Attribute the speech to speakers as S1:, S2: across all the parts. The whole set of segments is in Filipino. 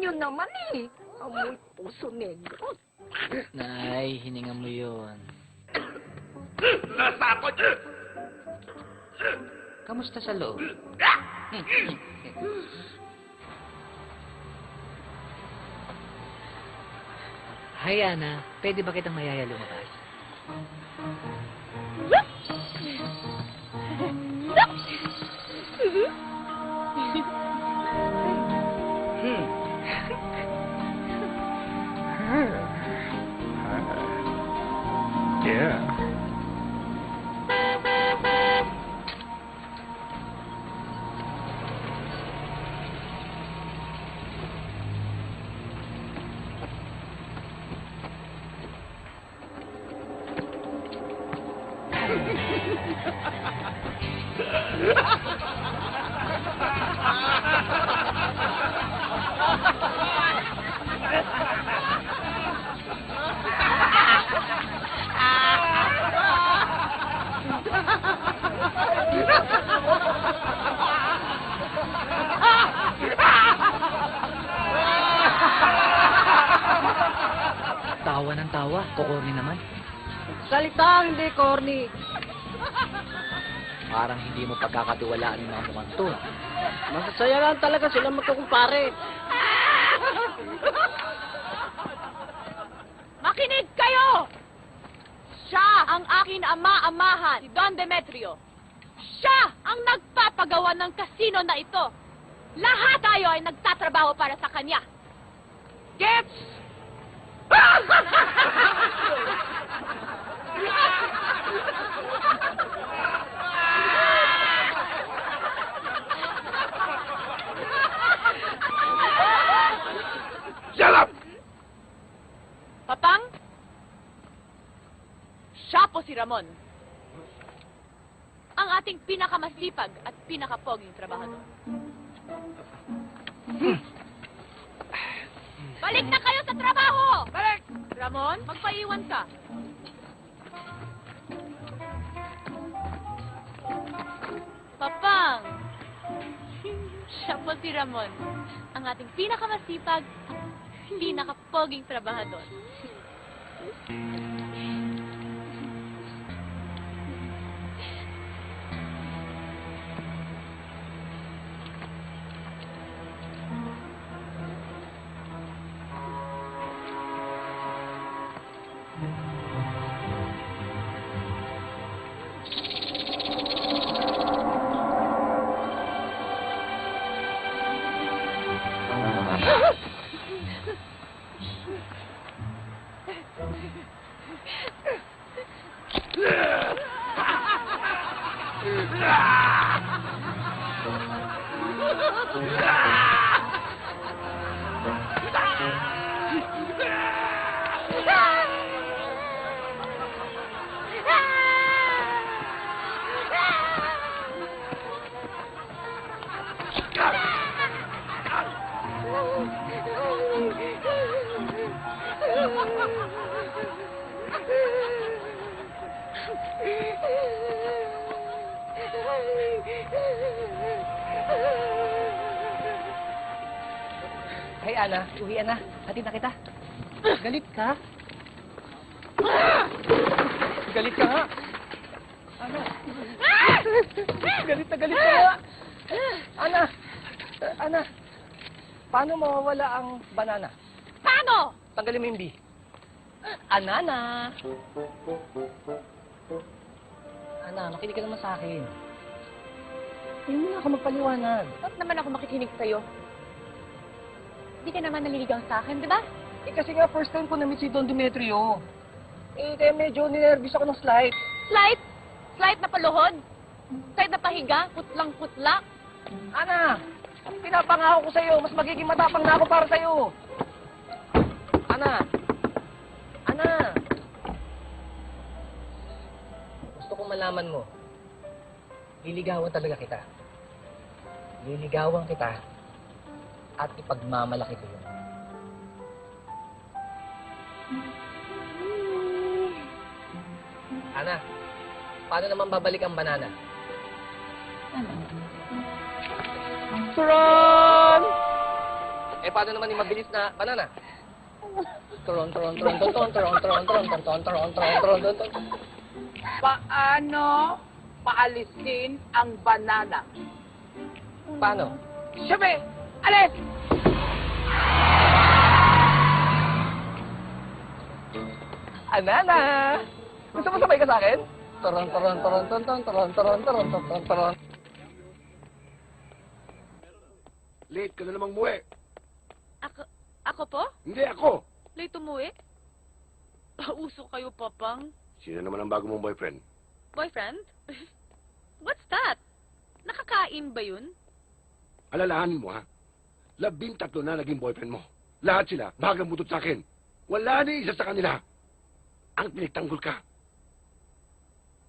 S1: yun naman eh. Amoy puso negro.
S2: Nay, hininga mo yun.
S3: Nasakot!
S2: Kamusta sa loob? Hi, Ana. Pwede ba kitang mayaya lumabas?
S3: Yeah.
S2: Tawa ng tawa. Kukorni naman.
S1: Salita, hindi corny.
S2: Parang hindi mo pagkakatiwalaan yung mga mukhang to.
S1: Masasaya lang talaga sila magkakumpare.
S4: Makinig kayo! Siya ang aking ama-amahan, si Don Demetrio. Siya ang nagpapagawa ng kasino na ito. Lahat tayo ay nagtatrabaho para sa kanya. Gets?
S3: Shut up!
S4: Papang? Siya po si Ramon. Ang ating pinakamasipag at pinakapoging trabahador. Balik na kayo sa trabaho! Balik! Ramon, magpaiwan ka. Papang! Siya po si Ramon. Ang ating pinakamasipag, pinakapoging trabahador.
S1: Hey, Ana. Uwian na. Hatid na kita. Galit ka? Galit ka nga. Ana. Galit na galit ka nga. Ana. Ana. Paano mawawala ang banana?
S4: Paano?
S1: Tanggalin mo yung B. Anana. Ana, makinig ka naman sa akin. Hindi mo na ako magpaliwanag.
S4: Ba't naman ako makikinig sa'yo? Hindi ka naman naliligaw sa akin, di ba?
S1: Eh kasi nga first time ko na-meet si Don Demetrio. Eh kaya medyo ninervous ako ng slight.
S4: Slight? Slight na paluhod? Slight na pahiga? Putlang-putla?
S1: Ana, pinapangako ko sa'yo, mas magiging matapang na ako para sa'yo. Ana. Ana. Gusto kong malaman mo. Liligawan talaga kita. Liligawan kita at ipagmamalaki ko yun. Ana, paano naman babalik ang banana? Turon! Eh, paano naman yung mabilis na banana? Turon, turon, turon, turon, turon, turon, turon, turon, turon, turon, turon, turon, turon.
S5: Paano paalisin ang banana?
S1: Paano?
S5: Sabi, alis!
S1: Anana! Gusto mo sabay ka sa akin? Turon, turon, turon, turon, turon, turon, turon, turon, turon, turon.
S6: Late ka na namang muwi.
S4: Ako po?
S6: Hindi ako.
S4: Late umuwi? Pauso kayo, Papang.
S6: Sino naman ang bago mong boyfriend?
S4: Boyfriend? What's that? Nakakain ba yun?
S6: Alalahanin mo, ha? 13 na naging boyfriend mo. Lahat sila, bagang butot sa akin. Wala ni isa sa kanila. Ang pinagtanggol ka.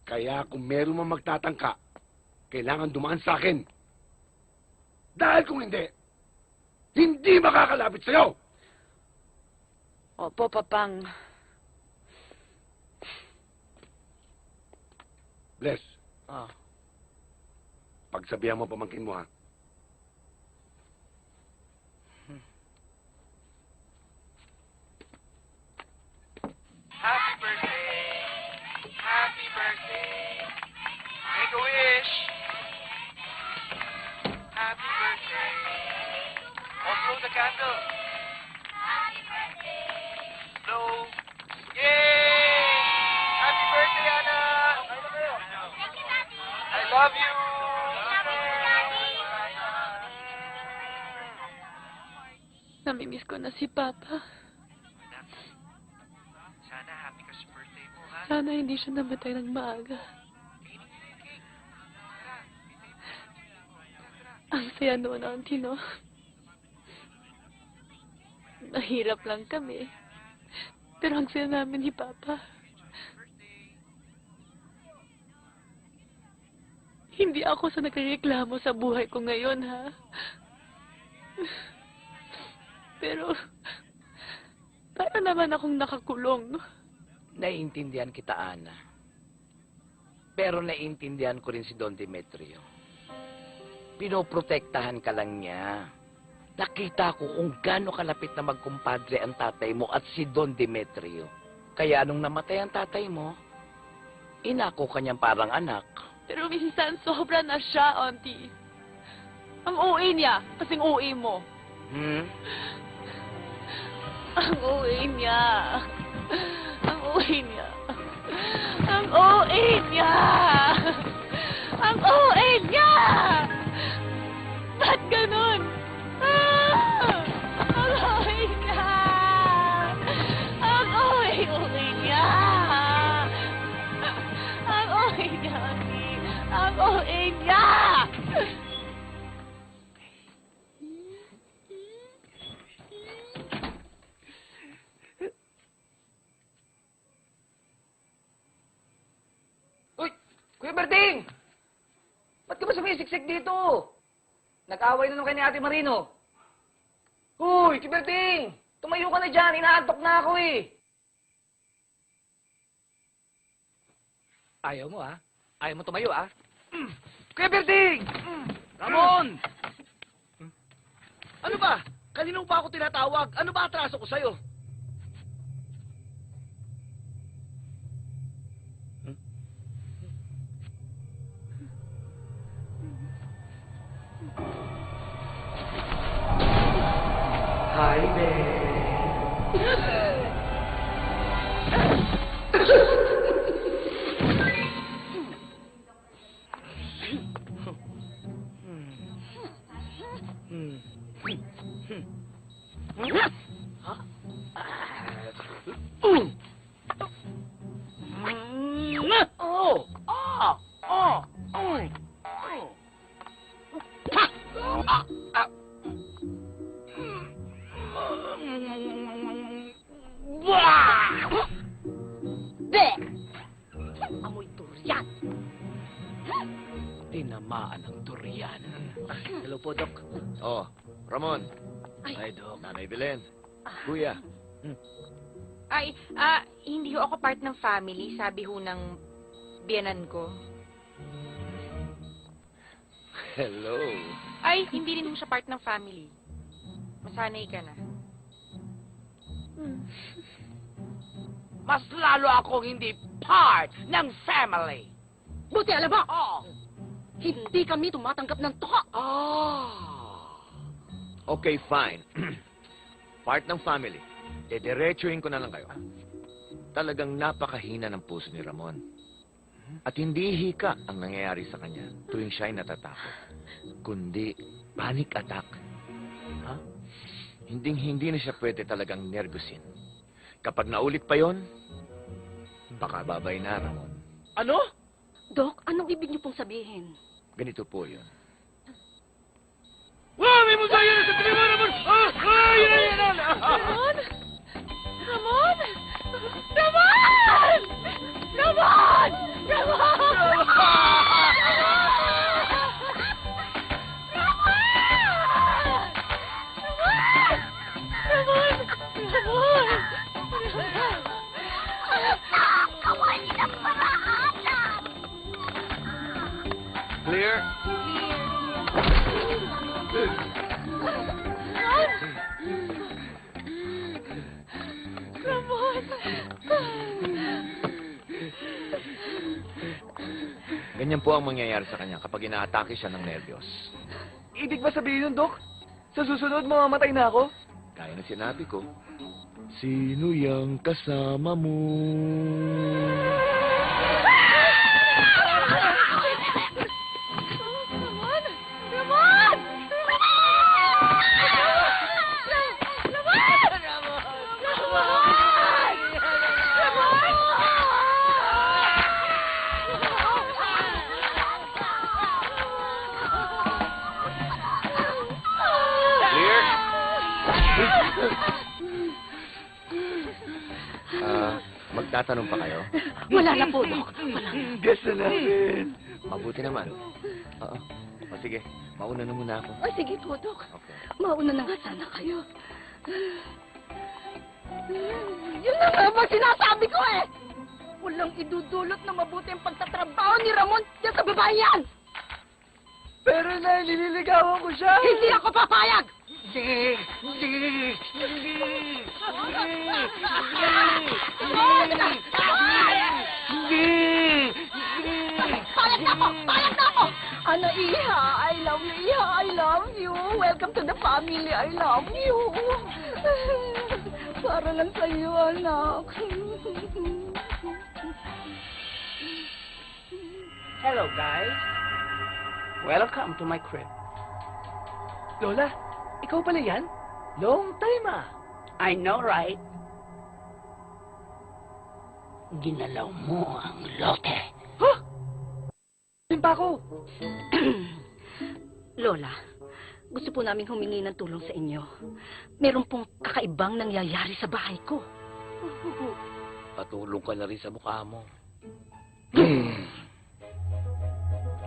S6: Kaya kung meron mang magtatangka, kailangan dumaan sa akin. Dahil kung hindi makakalapit sa'yo.
S4: Opo, Papang.
S6: Bless,
S1: Ah.
S6: pagsabihan mo pamangkin mo, ha?
S3: Happy birthday! Happy birthday! Make a wish! Happy birthday! Oh, blow the candle! Blow! Yay! Happy birthday, Anna! I love you!
S4: Namimiss ko na si Papa.
S3: Sana happy ka sa birthday mo, ha?
S4: Sana hindi siya namatay ng maaga. Ang saya noon, Auntie, no? Mahirap lang kami. Pero ang saya namin ni Papa. Hindi ako sa nagreklamo sa buhay ko ngayon, ha? Pero, para naman akong nakakulong.
S7: Naiintindihan kita, Ana. Pero naiintindihan ko rin si Don Demetrio. Pinoprotektahan ka lang niya. Nakita ko kung gaano kalapit na magkumpadre ang tatay mo at si Don Demetrio. Kaya nung namatay ang tatay mo, inako ka niyang parang anak.
S4: Pero minsan, sobra na siya, Auntie. Ang OA niya, kasing OA mo.
S7: Hmm?
S4: Ang OA niya. Ang OA niya. Ang OA niya. Ang OA niya! Ba't ganun? Ah! Ang OA niya! Ang OA niya! Ang OA niya, Auntie. Ang OA niya!
S1: Uy! Kuya Berting! Ba't ka ba sumisiksik dito? Nag-away na nung kay ni Ate Marino. Uy! Kuya Berting! Tumayo ka na dyan! Inaantok na ako eh!
S2: Ayaw mo, ha? Ayaw mo tumayo, ha?
S1: Kuya Berting!
S7: Ramon! Ano ba? Kanino pa ako tinatawag? Ano ba atraso ko sa'yo?
S1: Hi there!
S7: Oh! Ah! Oh! Oh!
S4: Be! Amoy durian.
S7: Tinamaan ng durian.
S2: Hello po, Doc.
S8: Oh, Ramon.
S2: Ay, Doc.
S8: Nanay Belen. Kuya.
S9: Ay, hindi ho ako part ng family, sabi ho ng biyanan ko.
S8: Hello.
S9: Ay, hindi rin ho siya part ng family. Masanay ka na.
S5: Mas lalo akong hindi part ng family.
S4: Buti alam mo,
S5: Oh.
S4: hindi kami tumatanggap ng tuka.
S8: Okay, fine. Part ng family. Dediretsuhin ko na lang kayo. Talagang napakahina ng puso ni Ramon. At hindi hika ang nangyayari sa kanya tuwing siya'y natatakot. Kundi panic attack. Ha? Hindi na siya pwede talagang nervyusin. Kapag naulit pa yon, baka babay na, Ramon.
S5: Ano?
S4: Dok, anong ibig niyo pong sabihin?
S8: Ganito po yun.
S5: Wow, may musaya na sa pinima, Ramon!
S4: Ramon! Ramon! Ramon! Ramon! Ramon!
S8: Clear? Ganyan po ang mangyayari sa kanya kapag inaatake siya ng nervyos.
S1: Ibig ba sabihin yun, Dok? Sa susunod, mamamatay na ako?
S8: Gaya ng sinabi ko, sino yang kasama mo? Clear? Magtatanong pa kayo?
S4: Wala na po, Dok. Wala na.
S1: Gusto namin.
S8: Mabuti naman. Oo. O sige, mauna na muna ako.
S4: Ay, sige po, Dok.
S8: Okay.
S4: Mauna na nga sana kayo. Yun na nga ba sinasabi ko eh! Walang idudulot na mabuti ang pagtatrabaho ni Ramon dyan sa babae yan!
S1: Pero na, nililigawan ko siya.
S4: Hindi ako papayag! Payag na ako! Payag na ako! Ano, Iha? I love you, Iha. I love you. Welcome to the family. I love you. Para lang sa'yo, anak.
S5: Hello, guys. Welcome to my crib.
S1: Lola, ikaw pala yan? Long time ah.
S5: I know, right?
S10: Ginalaw mo ang lote.
S1: Ha? Din pa ako.
S4: Lola, gusto po namin humingi ng tulong sa inyo. Meron pong kakaibang nangyayari sa bahay ko.
S7: Patulong ka na rin sa mukha mo.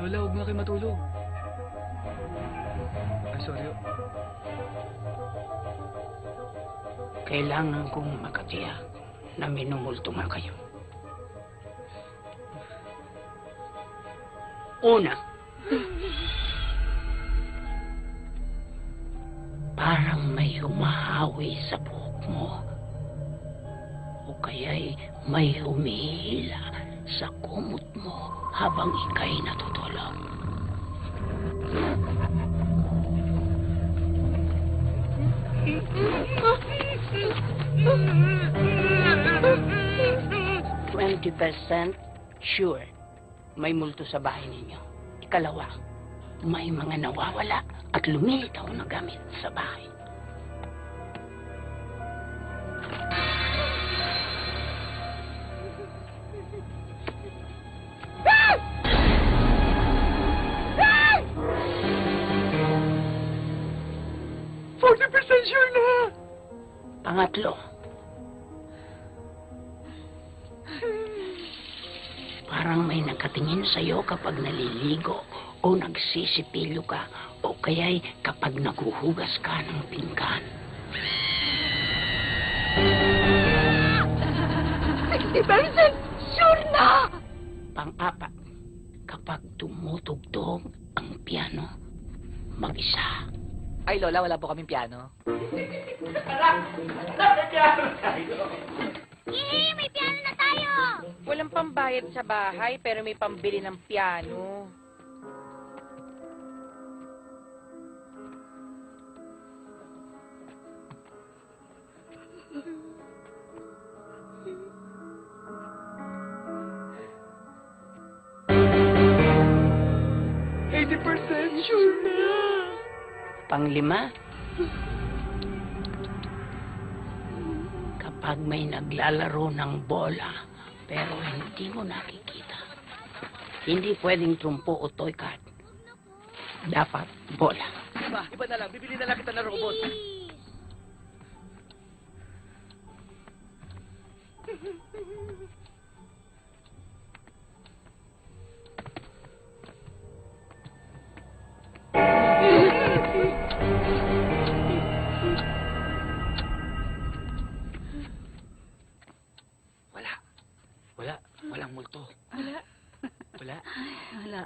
S1: Lola, huwag na kayo matulog. Ay, sorry.
S10: Kailangan kong makatiyak na minumulto nga kayo. Una, parang may humahawi sa buhok mo. O kaya'y may humihila sa kumot mo habang ika'y natutulog. %, sure, may multo sa bahay ninyo. Ikalawa, may mga nawawala at lumilitaw na gamit sa bahay.
S1: Sure na.
S10: Pangatlo, parang may nakatingin sa'yo kapag naliligo o nagsisipilyo ka o kaya'y kapag naguhugas ka ng pinggan.
S4: 60% sure na!
S10: Pang-apat, kapag tumutugtog ang piano, mag-isa
S2: Ay, Lola, wala po kaming piano.
S4: Yee! May piano na tayo!
S9: Walang pambayad sa bahay, pero may pambili ng piano.
S10: Panglima, kapag may naglalaro ng bola, pero hindi mo nakikita, hindi pwedeng trumpo o toy card. Dapat bola.
S5: Iba na lang. Bibili na lang kita ng robot.
S7: Walang multo. Wala.
S9: Wala.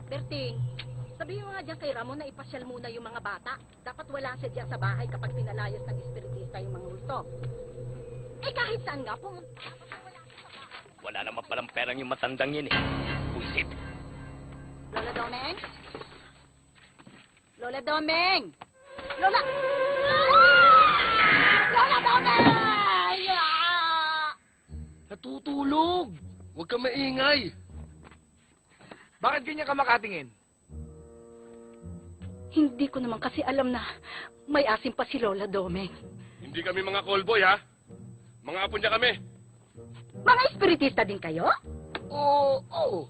S4: Berting, sabihin mo nga dyan kay Ramon na ipasyal muna yung mga bata. Dapat wala siya dyan sa bahay kapag pinalayas ng espiritista yung mga multo. Eh kahit saan nga po.
S7: Wala naman palang perang yung matandang yun eh. Buisit.
S4: Lola Domeng? Lola Domeng! Lola! Lola Domeng!
S6: Natutulog! Huwag kang maingay!
S5: Bakit ganyan ka makatingin?
S4: Hindi ko naman kasi alam na may asim pa si Lola Domeng.
S6: Hindi kami mga callboy, ha? Mga apo niya kami.
S4: Mga espiritista din kayo?
S6: Oo.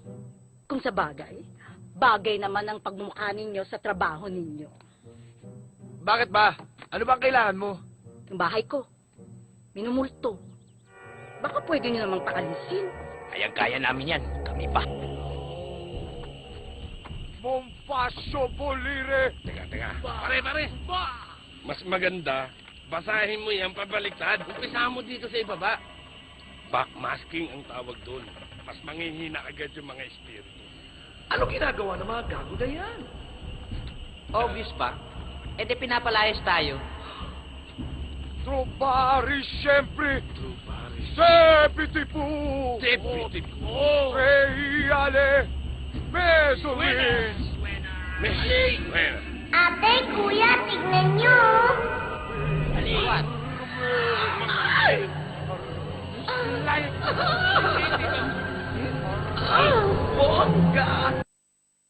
S4: Kung sa bagay, bagay naman ang pagmumukha ninyo sa trabaho ninyo.
S5: Bakit ba? Ano bang kailangan mo?
S4: Yung bahay ko, minumulto. Baka pwede nyo namang pakalisin.
S7: Kaya-kaya namin yan. Kami pa.
S6: Monfascio Bolire! Teka. Pare! Mas maganda, basahin mo yan pabaliktad. Umpisa mo dito sa ibaba. Backmasking ang tawag doon. Mas manghihina agad yung mga espiritu.
S5: Ano ginagawa ng mga gago na yan?
S2: Obvious pa. Eh di pinapalayas tayo.
S6: Trovare sempre! Sepitipu! Reiale! Mesolin! Mesolin!
S3: Ate, kuya, tignan nyo.
S2: Aliwan.
S5: Bongga!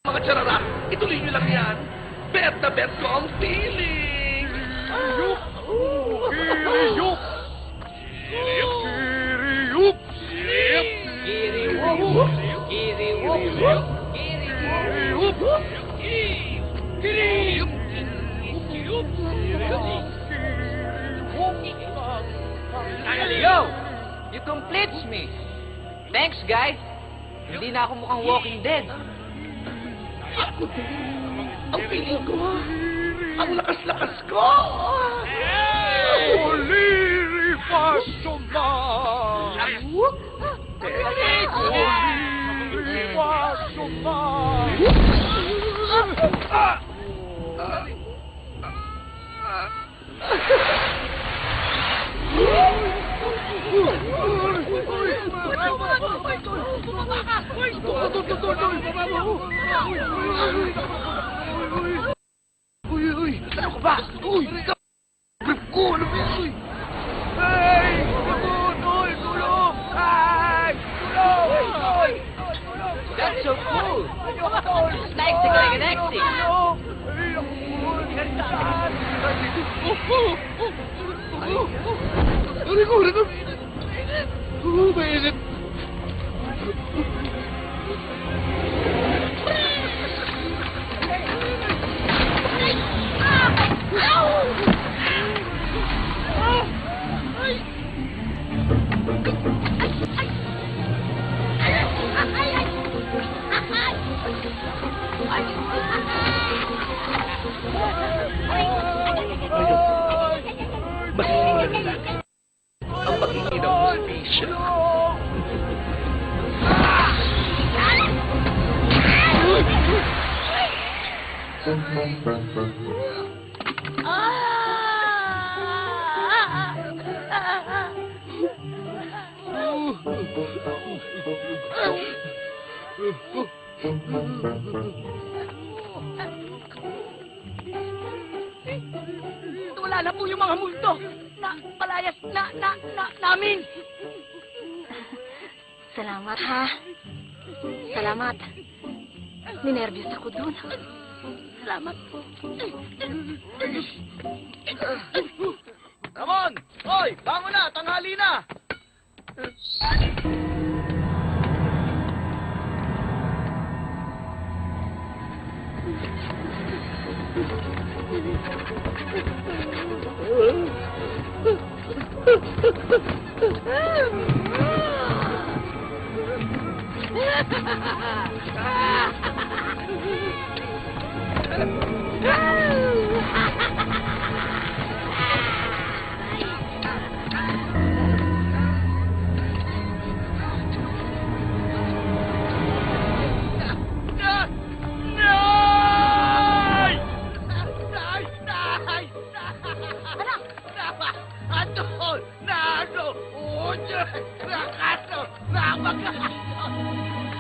S5: Mga tsarara, ituloy nyo lang yan. Bet na bet ko ang feeling!
S6: Kiriyup! Kiriyup!
S2: Kiriwop. Kiriwop.
S6: Kiriyup!
S2: Yo! You completes me. Thanks, guys. Hindi na ako mukhang Walking Dead.
S5: Ang feeling ko, ang lakas-lakas ko!
S6: Oliri Pasoma! Oliri Pasoma!
S5: Uy! Ano ka ba? Uy! Grip ko! Ano ba yan? Uy! Hey! Tulong! Tulong! Hey! Tulong!
S2: That's so cool. Next, next.
S7: Ang pagiging ng hustisya.
S10: Wala na po yung mga multo na palayas namin.
S9: Salamat, ha? Salamat. Ninervyos ako dun.
S10: Salamat po.
S5: Ramon! Hoy! Bangon na! Tanghali na!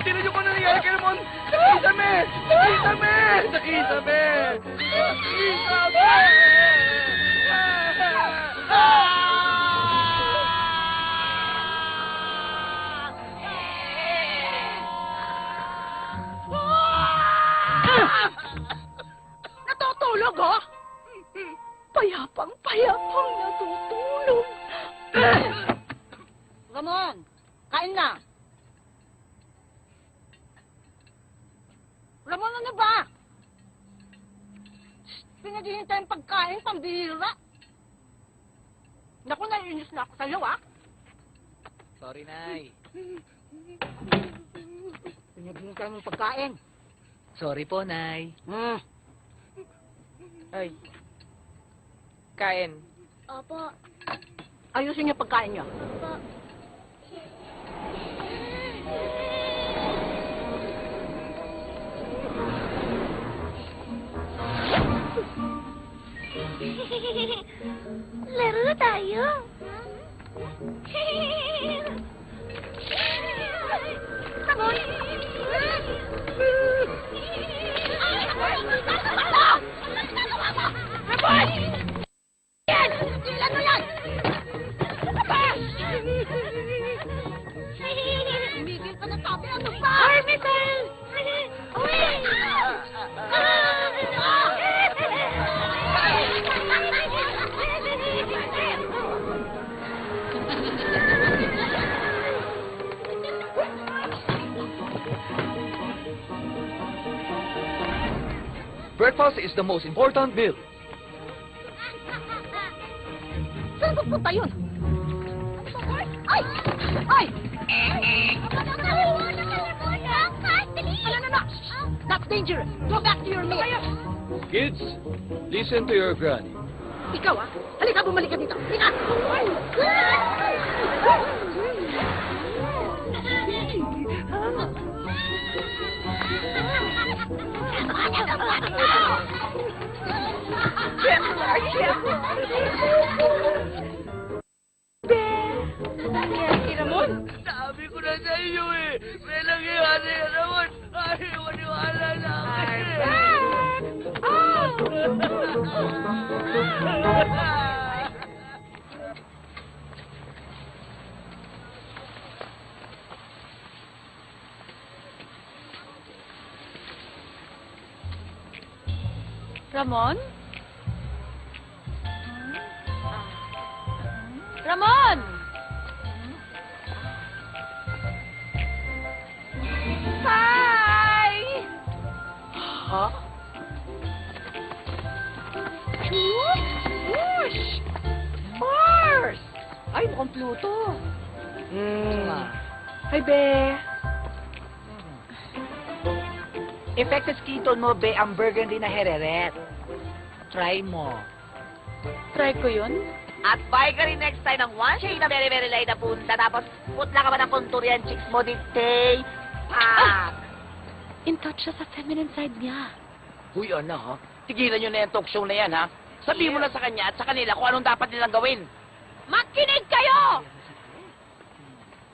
S5: Tinan niyo kung ano nangyari kay Ramon! Nakisame! Nakisame! Nakisame! Nakisame!
S10: Natutulog, ho? Payapang natutulog. Ramon, kain na. Ramon, ano ba? Pinaghihintay ang pagkain, pambihira. Naku, naiinis na ako sa'yo, ah.
S2: Sorry, Nay.
S10: Pinaghihintay mo yung pagkain.
S2: Sorry po, Nay.
S9: Ay. Kain.
S10: Opo. Ayusin niyo pagkain niyo. Opo.
S4: Laro tayo. Ramon! Ramon! Yan! Ilan mo yan? Tumigil ka na sabi. Ano ba? Orbital! Uy!
S2: Breakfast is the most important meal.
S10: Saan pupunta yun? Ay! Ay! Ano? That's dangerous. Go back to your meal.
S2: Kids, listen to your granny.
S10: Ikaw, ah. Halika, bumalik ka dito. Halika!
S5: Sabi ko na sa inyo eh! May nangyayari ka naman! Ay, maniwala na
S4: Ramon? Ramon! Hi!
S10: Ha?
S4: Woo!
S2: Ay, mukhang Pluto.
S10: Hi, be. Effective keton mo, be, ang burgundy na hereret. Try mo.
S4: Try ko yun?
S10: At buy ka rin next time ng one shade na very, very light na punta. Tapos, putla ka ba ng contour yan, chicks mo, dictate.
S4: In touch siya sa feminine side niya.
S7: Huy, ano, ha? Tigilan nyo na yung talk show na yan, ha? Sabihin mo na sa kanya at sa kanila kung anong dapat nilang gawin.
S4: Makinig kayo!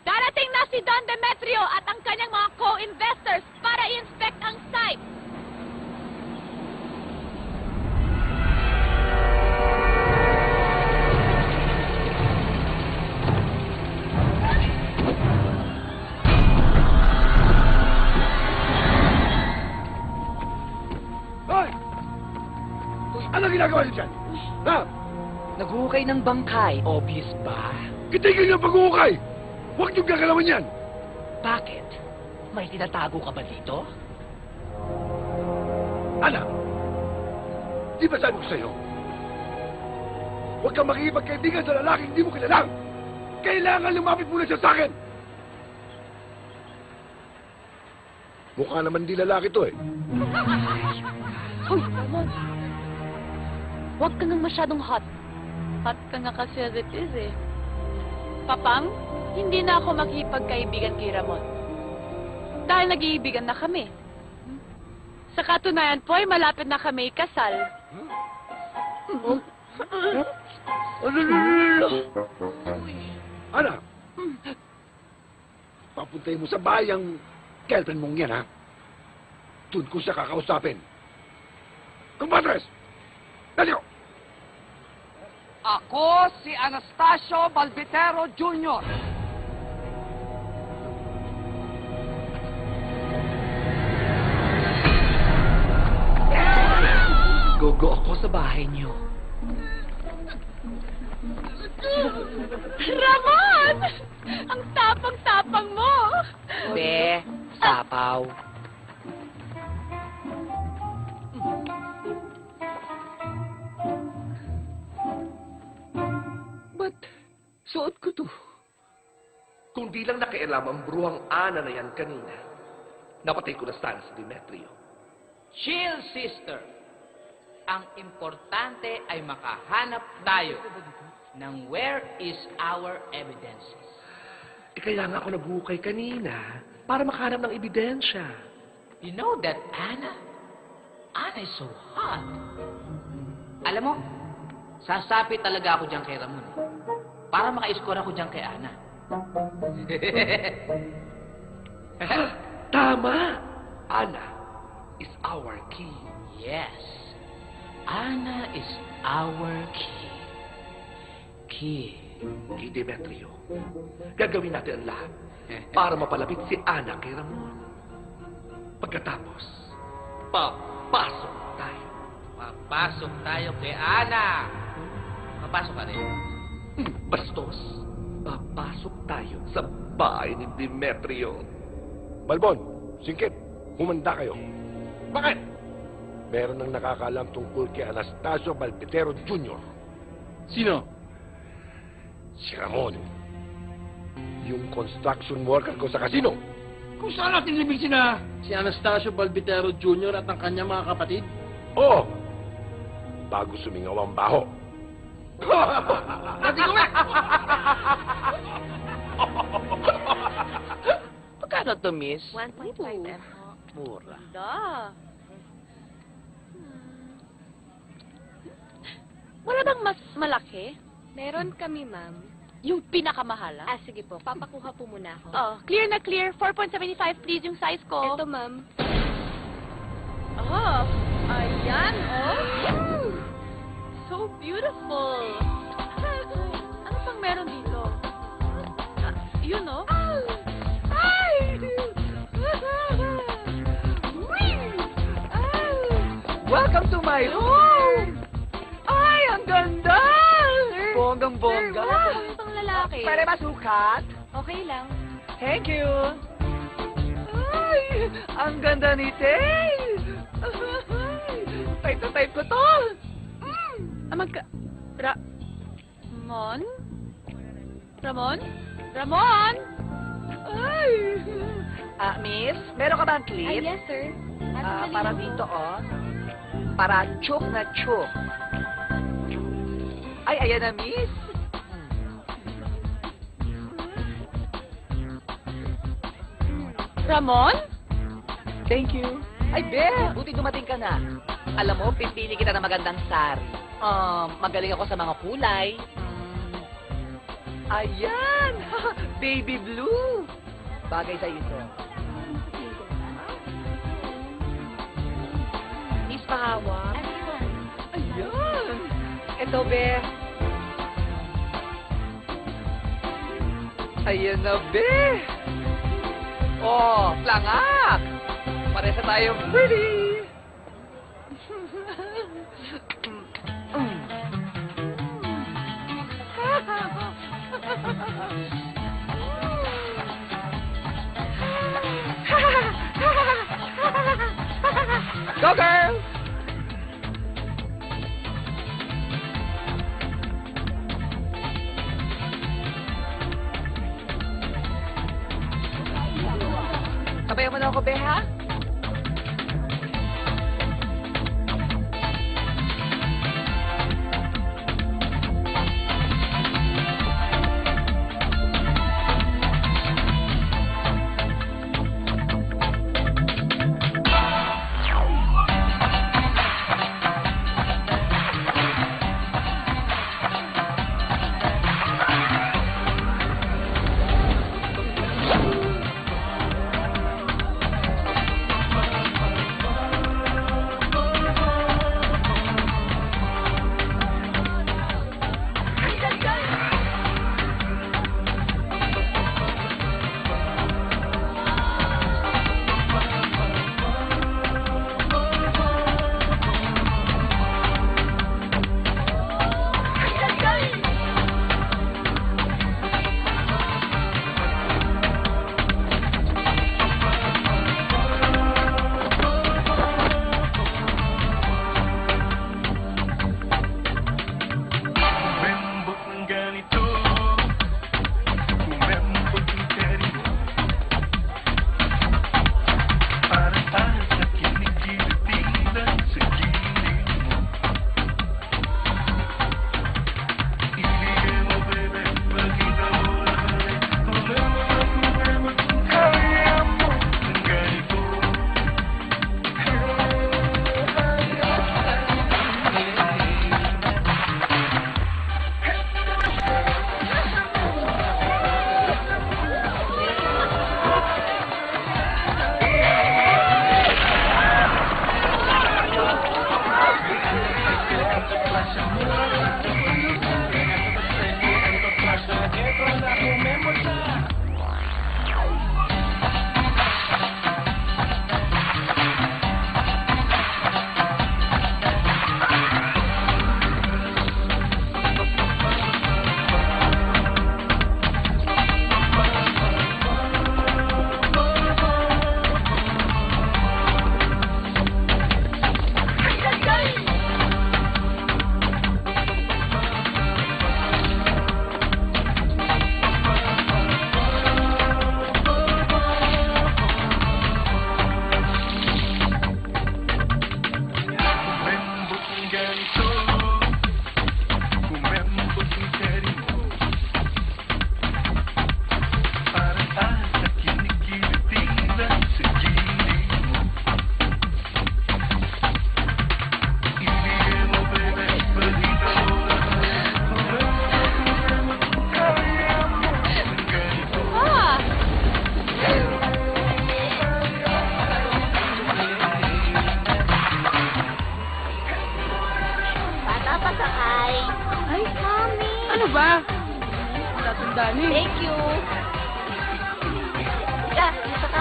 S4: Darating na si Don Demetrio at ang kanyang mga co-investors para i-inspect ang site.
S5: Hoy! Ano ginagawa niyo dyan? Ha?
S10: Naghuhukay ng bangkay. Obvious ba?
S5: Itigil niyo ang pag-uukay! Huwag niyong gagalawan yan!
S10: Bakit? May tinatago ka ba dito?
S5: Anak! Di ba sabi ko sa'yo? Huwag kang makikipagkaibigan sa lalaking hindi mo kilalang! Kailangan lumapit muna siya sa akin! Mukha naman di lalaki to eh.
S4: Hoy, Ramon. Huwag ka nang masyadong hot. Hot ka nga kasi as it is eh. Papang, hindi na ako makikipagkaibigan kay Ramon. Dahil nag-iibigan na kami. Sa katunayan po ay malapit na kami kasal.
S5: Anak! Papuntayin mo sa bahay ang girlfriend mong yan, ha? Doon ko siya kakausapin. Compadres! Dali ko!
S2: Ako si Anastasio Balbitero Jr.
S10: Gogo ako sa bahay niyo.
S4: Ramon! Ang tapang-tapang mo!
S10: Be, sapaw.
S11: Ba't suot ko to? Kung di lang nakialam ang bruhang Ana na yan kanina, napatay ko na sana si Demetrio.
S2: Chill, sister. Ang importante ay makahanap tayo ng where is our evidences.
S11: Kaya nga ako naghuhukay kanina para makahanap ng ebidensya.
S2: You know that Anna? Anna is so hot. Alam mo, sasapit talaga ako dyan kay Ramon. Para maka-score ako dyan kay Ana.
S11: Tama! Ana is our key.
S2: Yes. Ana is our key. Key.
S11: Kay Demetrio. Gagawin natin ang lahat para mapalapit si Ana kay Ramon. Pagkatapos, papasok tayo.
S2: Papasok tayo kay Ana. Papasok ka rin.
S11: Bastos, papasok tayo sa bahay ni Demetrio.
S5: Balbon, Singkit, humanda kayo. Bakit? Meron nang nakakaalam tungkol kay Anastasio Balbitero Jr.
S6: Sino?
S5: Si Ramon. Yung construction worker ko sa kasino.
S6: Kung saan natin libig sina si Anastasio Balbitero Jr. at ang kanyang mga kapatid?
S5: Oo. Bago sumingaw ang baho.
S6: Pati ko eh!
S7: Magkano to, miss?
S9: 1.5 M.
S7: Mura.
S4: Da. Wala bang mas malaki?
S9: Meron kami, ma'am.
S4: Yung pinakamahal, ah?
S9: Sige po. Papakuha po muna ako.
S4: Oh, clear na clear. 4.75 please yung size ko.
S9: Ito, ma'am.
S4: Oh, ayan, oh. So beautiful. Ano pang meron dito? Yun, oh. Ay!
S2: Welcome to my room! Ay, ang ganda! Bonggang-bongga.
S9: Wow, itong lalaki.
S2: Pwede ba sukat?
S9: Okay lang.
S2: Thank you. Ay, ang ganda ni Tay. Type na type ko to.
S4: Mon? Ramon? Ramon? Ay!
S1: Miss, meron ka ba ang clip?
S4: yes, sir.
S1: Para dito, oh. Para chuk na chuk. Ay, ayan na, miss.
S4: Ramon?
S1: Thank you. Ay, Be, buti dumating ka na. Alam mo, pipili kita ng magandang sari. Magaling ako sa mga kulay. Ayan! Baby blue! Bagay sa'yo ito.
S9: Miss Pahawa.
S1: Ayan! Ito, Be. Ayan na, Be. Oh, langak! Paresa tayong pretty! Go, girl! Sabayan mo na ako, Beha?
S10: Ano ba? Tatandaan eh.
S9: Thank you. Isa ka.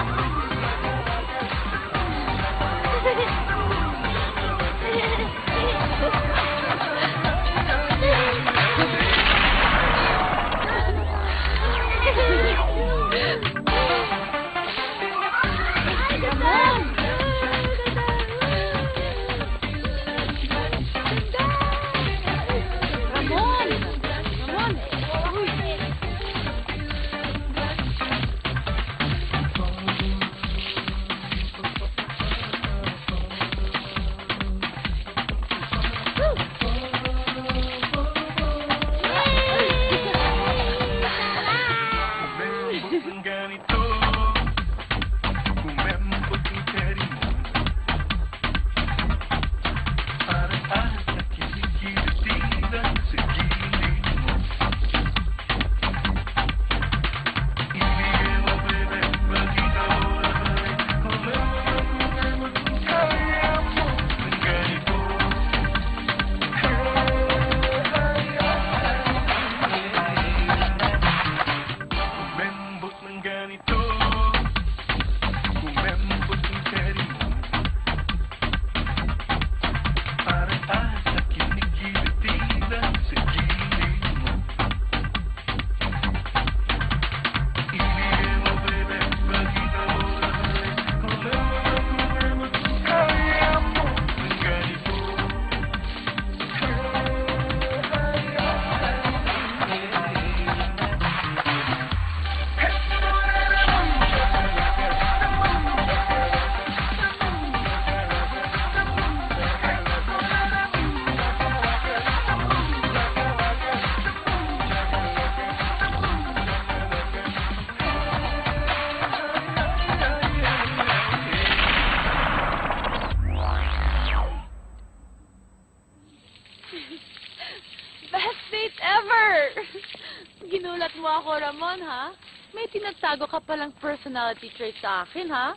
S4: mo ako, Ramon, ha? May tinatago ka palang personality trait sa akin, ha?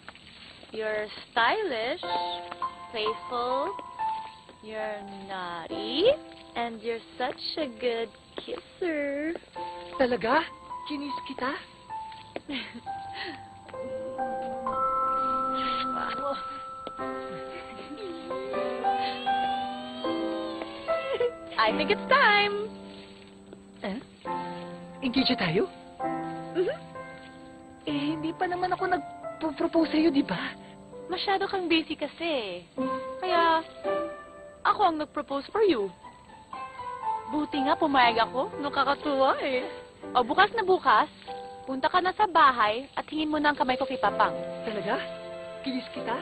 S4: You're stylish, playful, you're naughty, and you're such a good kisser.
S5: Talaga? Kinis kita?
S4: I think it's time.
S5: Engage tayo? Hindi pa naman ako nag-propose sa'yo, di ba?
S4: Masyado kang busy kasi. Kaya, ako ang nag-propose for you. Buti nga pumayag ako. Nakakatuwa eh. O bukas na bukas, punta ka na sa bahay at hingin mo na ang kamay ko kay Papang.
S5: Talaga? Kinis kita?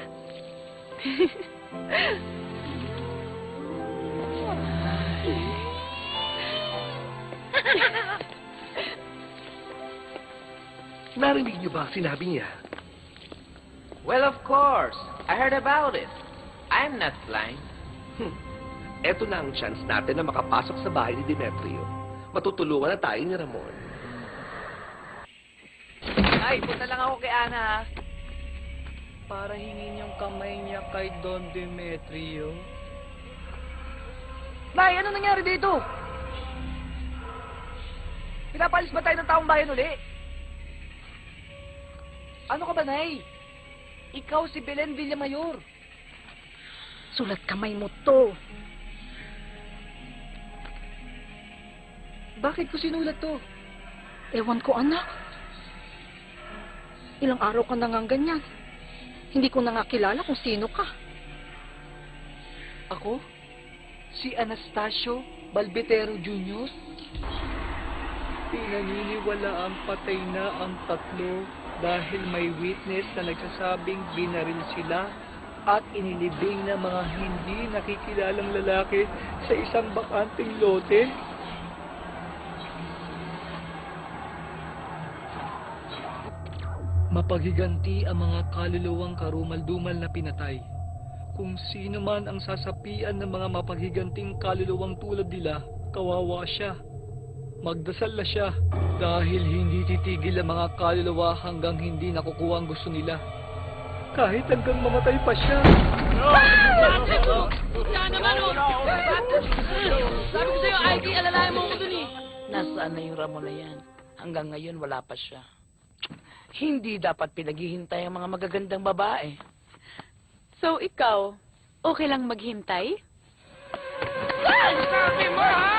S5: Narinig niyo ba ang sinabi niya?
S2: Well, of course. I heard about it. I'm not blind.
S11: Eto na ang chance natin na makapasok sa bahay ni Demetrio. Matutulungan na tayo ni Ramon.
S1: Ay, punta lang ako kay Ana, ha? Para hingin yung kamay niya kay Don Demetrio. Nay, ano nangyari dito? Pinapalis ba tayo ng taong bayan uli? Ano ka ba, Nay? Ikaw si Belen Villamayor.
S10: Sulat kamay mo to.
S1: Bakit ko sinulat to?
S10: Ewan ko, anak. Ilang araw ka na ngang ganyan. Hindi ko na nga kilala kung sino ka.
S1: Ako? Si Anastasio Balbetero Jr.? Pinaniniwala ang patay na ang tatlo dahil may witness na nagsasabing binaril sila at inilibing ng mga hindi nakikilalang lalaki sa isang bakanting lote. Mapaghiganti ang mga kaluluwang karumal-dumal na pinatay. Kung sino man ang sasapian ng mga mapaghiganting kaluluwang tulad nila, kawawa siya. Magdasal na siya dahil hindi titigil ang mga kaluluwa hanggang hindi nakukuha ang gusto nila. Kahit hanggang mamatay pa siya.
S4: Sabi ko sa'yo, Ivy, alalayan mo ako dun eh.
S7: Nasaan na yung Ramon na yan? Hanggang ngayon wala pa siya. Hindi dapat pinaghihintay ang mga magagandang babae.
S4: So, ikaw, okay lang maghintay?
S6: Sabi mo, ha?